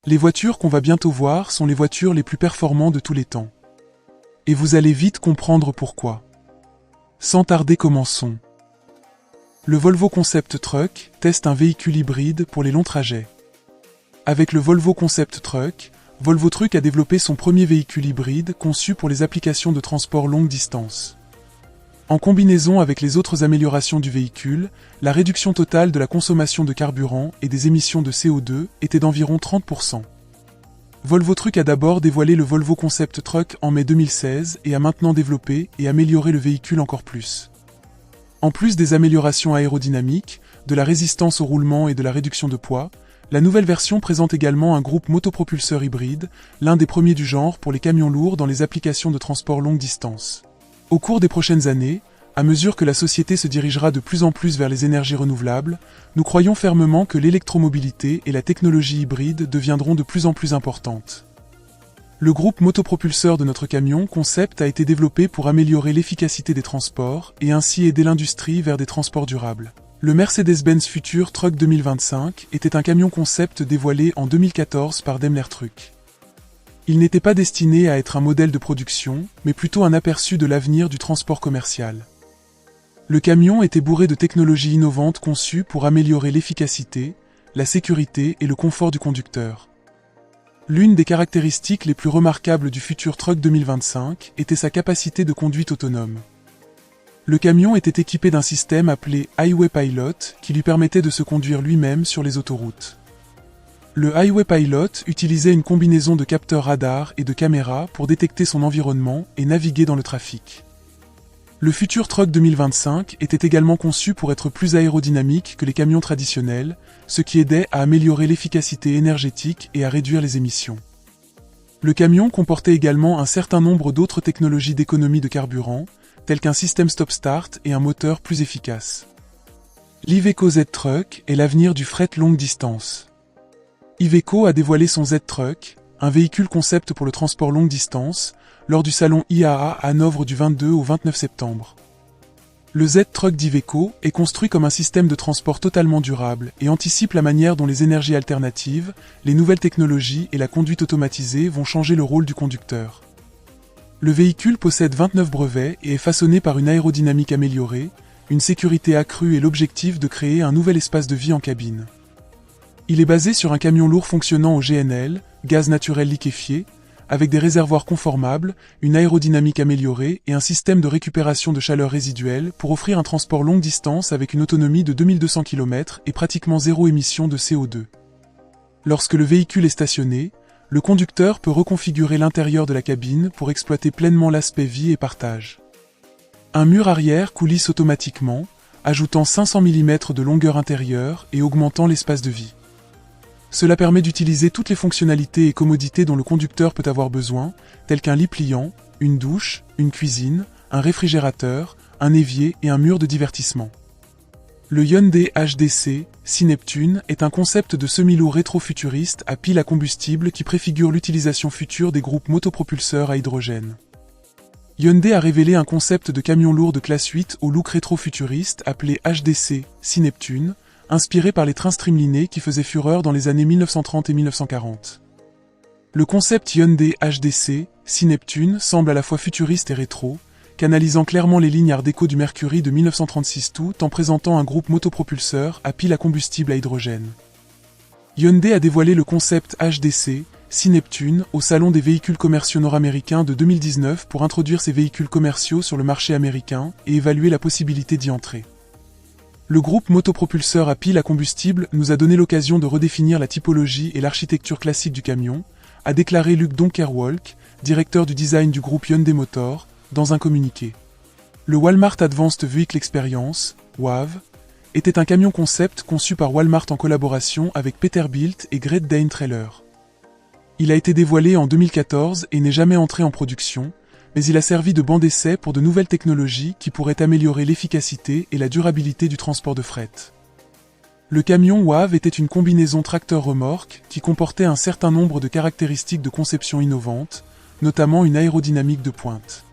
Les voitures qu'on va bientôt voir sont les voitures les plus performantes de tous les temps. Et vous allez vite comprendre pourquoi. Sans tarder, commençons. Le Volvo Concept Truck teste un véhicule hybride pour les longs trajets. Avec le Volvo Concept Truck, Volvo Truck a développé son premier véhicule hybride conçu pour les applications de transport longue distance. En combinaison avec les autres améliorations du véhicule, la réduction totale de la consommation de carburant et des émissions de CO2 était d'environ 30%. Volvo Truck a d'abord dévoilé le Volvo Concept Truck en mai 2016 et a maintenant développé et amélioré le véhicule encore plus. En plus des améliorations aérodynamiques, de la résistance au roulement et de la réduction de poids, la nouvelle version présente également un groupe motopropulseur hybride, l'un des premiers du genre pour les camions lourds dans les applications de transport longue distance. Au cours des prochaines années, à mesure que la société se dirigera de plus en plus vers les énergies renouvelables, nous croyons fermement que l'électromobilité et la technologie hybride deviendront de plus en plus importantes. Le groupe motopropulseur de notre camion Concept a été développé pour améliorer l'efficacité des transports et ainsi aider l'industrie vers des transports durables. Le Mercedes-Benz Future Truck 2025 était un camion concept dévoilé en 2014 par Daimler Truck. Il n'était pas destiné à être un modèle de production, mais plutôt un aperçu de l'avenir du transport commercial. Le camion était bourré de technologies innovantes conçues pour améliorer l'efficacité, la sécurité et le confort du conducteur. L'une des caractéristiques les plus remarquables du Future Truck 2025 était sa capacité de conduite autonome. Le camion était équipé d'un système appelé Highway Pilot qui lui permettait de se conduire lui-même sur les autoroutes. Le Highway Pilot utilisait une combinaison de capteurs radar et de caméras pour détecter son environnement et naviguer dans le trafic. Le Future Truck 2025 était également conçu pour être plus aérodynamique que les camions traditionnels, ce qui aidait à améliorer l'efficacité énergétique et à réduire les émissions. Le camion comportait également un certain nombre d'autres technologies d'économie de carburant, telles qu'un système stop-start et un moteur plus efficace. L'Iveco Z-Truck est l'avenir du fret longue distance. Iveco a dévoilé son Z-Truck, un véhicule concept pour le transport longue distance, lors du salon IAA à Hanovre du 22 au 29 septembre. Le Z-Truck d'Iveco est construit comme un système de transport totalement durable et anticipe la manière dont les énergies alternatives, les nouvelles technologies et la conduite automatisée vont changer le rôle du conducteur. Le véhicule possède 29 brevets et est façonné par une aérodynamique améliorée, une sécurité accrue et l'objectif de créer un nouvel espace de vie en cabine. Il est basé sur un camion lourd fonctionnant au GNL, gaz naturel liquéfié, avec des réservoirs conformables, une aérodynamique améliorée et un système de récupération de chaleur résiduelle pour offrir un transport longue distance avec une autonomie de 2200 km et pratiquement zéro émission de CO2. Lorsque le véhicule est stationné, le conducteur peut reconfigurer l'intérieur de la cabine pour exploiter pleinement l'aspect vie et partage. Un mur arrière coulisse automatiquement, ajoutant 500 mm de longueur intérieure et augmentant l'espace de vie. Cela permet d'utiliser toutes les fonctionnalités et commodités dont le conducteur peut avoir besoin, tels qu'un lit pliant, une douche, une cuisine, un réfrigérateur, un évier et un mur de divertissement. Le Hyundai HDC Sy-Neptune est un concept de semi-lourd rétro-futuriste à pile à combustible qui préfigure l'utilisation future des groupes motopropulseurs à hydrogène. Hyundai a révélé un concept de camion lourd de classe 8 au look rétro-futuriste appelé HDC Sy-Neptune, inspiré par les trains streamlinés qui faisaient fureur dans les années 1930 et 1940. Le concept Hyundai HDC Sy-Neptune semble à la fois futuriste et rétro, canalisant clairement les lignes art déco du Mercury de 1936 tout en présentant un groupe motopropulseur à pile à combustible à hydrogène. Hyundai a dévoilé le concept HDC Sy-Neptune au Salon des véhicules commerciaux nord-américains de 2019 pour introduire ces véhicules commerciaux sur le marché américain et évaluer la possibilité d'y entrer. Le groupe motopropulseur à pile à combustible nous a donné l'occasion de redéfinir la typologie et l'architecture classique du camion, a déclaré Luc Donkerwolk, directeur du design du groupe Hyundai Motor, dans un communiqué. Le Walmart Advanced Vehicle Experience, WAV, était un camion concept conçu par Walmart en collaboration avec Peterbilt et Great Dane Trailer. Il a été dévoilé en 2014 et n'est jamais entré en production, mais il a servi de banc d'essai pour de nouvelles technologies qui pourraient améliorer l'efficacité et la durabilité du transport de fret. Le camion WAV était une combinaison tracteur-remorque qui comportait un certain nombre de caractéristiques de conception innovantes, notamment une aérodynamique de pointe.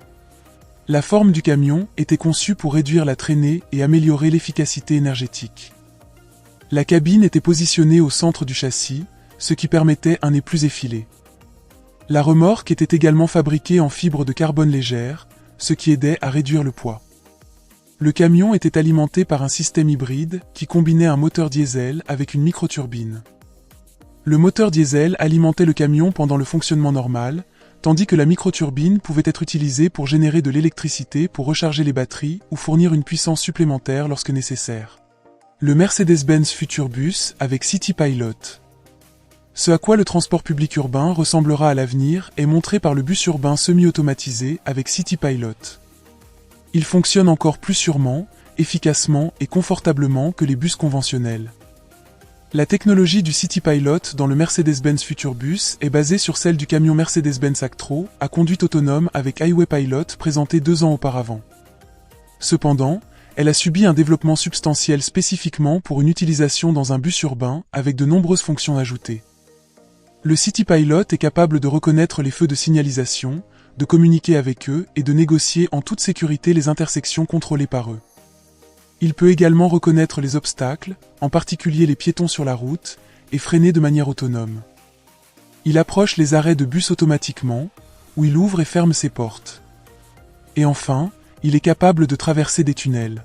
La forme du camion était conçue pour réduire la traînée et améliorer l'efficacité énergétique. La cabine était positionnée au centre du châssis, ce qui permettait un nez plus effilé. La remorque était également fabriquée en fibre de carbone légère, ce qui aidait à réduire le poids. Le camion était alimenté par un système hybride qui combinait un moteur diesel avec une microturbine. Le moteur diesel alimentait le camion pendant le fonctionnement normal, tandis que la microturbine pouvait être utilisée pour générer de l'électricité pour recharger les batteries ou fournir une puissance supplémentaire lorsque nécessaire. Le Mercedes-Benz Futurebus avec City Pilot. Ce à quoi le transport public urbain ressemblera à l'avenir est montré par le bus urbain semi-automatisé avec City Pilot. Il fonctionne encore plus sûrement, efficacement et confortablement que les bus conventionnels. La technologie du City Pilot dans le Mercedes-Benz Futurebus est basée sur celle du camion Mercedes-Benz Actro à conduite autonome avec Highway Pilot présenté 2 ans auparavant. Cependant, elle a subi un développement substantiel spécifiquement pour une utilisation dans un bus urbain avec de nombreuses fonctions ajoutées. Le City Pilot est capable de reconnaître les feux de signalisation, de communiquer avec eux et de négocier en toute sécurité les intersections contrôlées par eux. Il peut également reconnaître les obstacles, en particulier les piétons sur la route, et freiner de manière autonome. Il approche les arrêts de bus automatiquement, où il ouvre et ferme ses portes. Et enfin, il est capable de traverser des tunnels.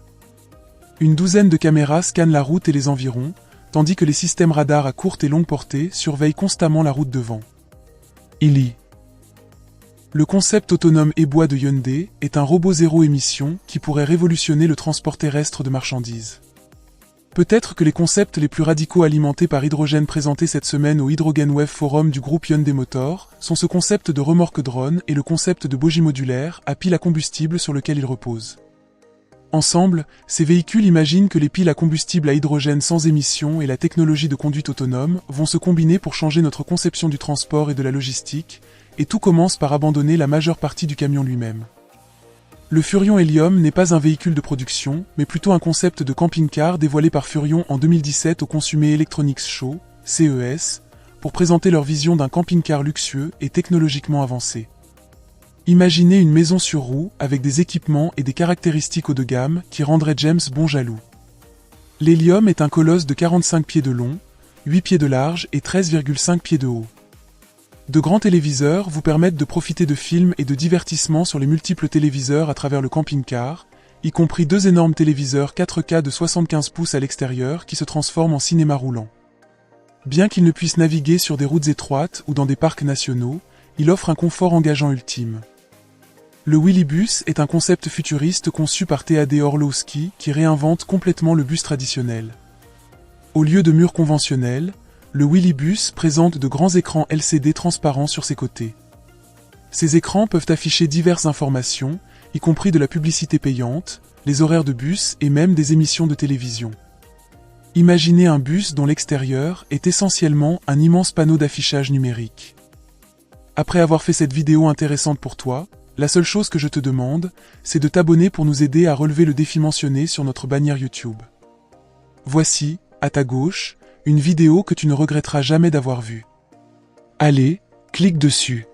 Une douzaine de caméras scannent la route et les environs, tandis que les systèmes radars à courte et longue portée surveillent constamment la route devant. Ili. Le concept autonome e-bois de Hyundai est un robot zéro émission qui pourrait révolutionner le transport terrestre de marchandises. Peut-être que les concepts les plus radicaux alimentés par hydrogène présentés cette semaine au Hydrogen Wave Forum du groupe Hyundai Motor sont ce concept de remorque drone et le concept de bogie modulaire à pile à combustible sur lequel il repose. Ensemble, ces véhicules imaginent que les piles à combustible à hydrogène sans émission et la technologie de conduite autonome vont se combiner pour changer notre conception du transport et de la logistique, et tout commence par abandonner la majeure partie du camion lui-même. Le Furion Helium n'est pas un véhicule de production, mais plutôt un concept de camping-car dévoilé par Furion en 2017 au Consumer Electronics Show, CES, pour présenter leur vision d'un camping-car luxueux et technologiquement avancé. Imaginez une maison sur roues avec des équipements et des caractéristiques haut de gamme qui rendraient James Bond jaloux. L'Helium est un colosse de 45 pieds de long, 8 pieds de large et 13,5 pieds de haut. De grands téléviseurs vous permettent de profiter de films et de divertissements sur les multiples téléviseurs à travers le camping-car, y compris 2 énormes téléviseurs 4K de 75 pouces à l'extérieur qui se transforment en cinéma roulant. Bien qu'il ne puisse naviguer sur des routes étroites ou dans des parcs nationaux, il offre un confort engageant ultime. Le Willybus est un concept futuriste conçu par TAD Orlowski qui réinvente complètement le bus traditionnel. Au lieu de murs conventionnels, le Willybus présente de grands écrans LCD transparents sur ses côtés. Ces écrans peuvent afficher diverses informations, y compris de la publicité payante, les horaires de bus et même des émissions de télévision. Imaginez un bus dont l'extérieur est essentiellement un immense panneau d'affichage numérique. Après avoir fait cette vidéo intéressante pour toi, la seule chose que je te demande, c'est de t'abonner pour nous aider à relever le défi mentionné sur notre bannière YouTube. Voici, à ta gauche, une vidéo que tu ne regretteras jamais d'avoir vue. Allez, clique dessus.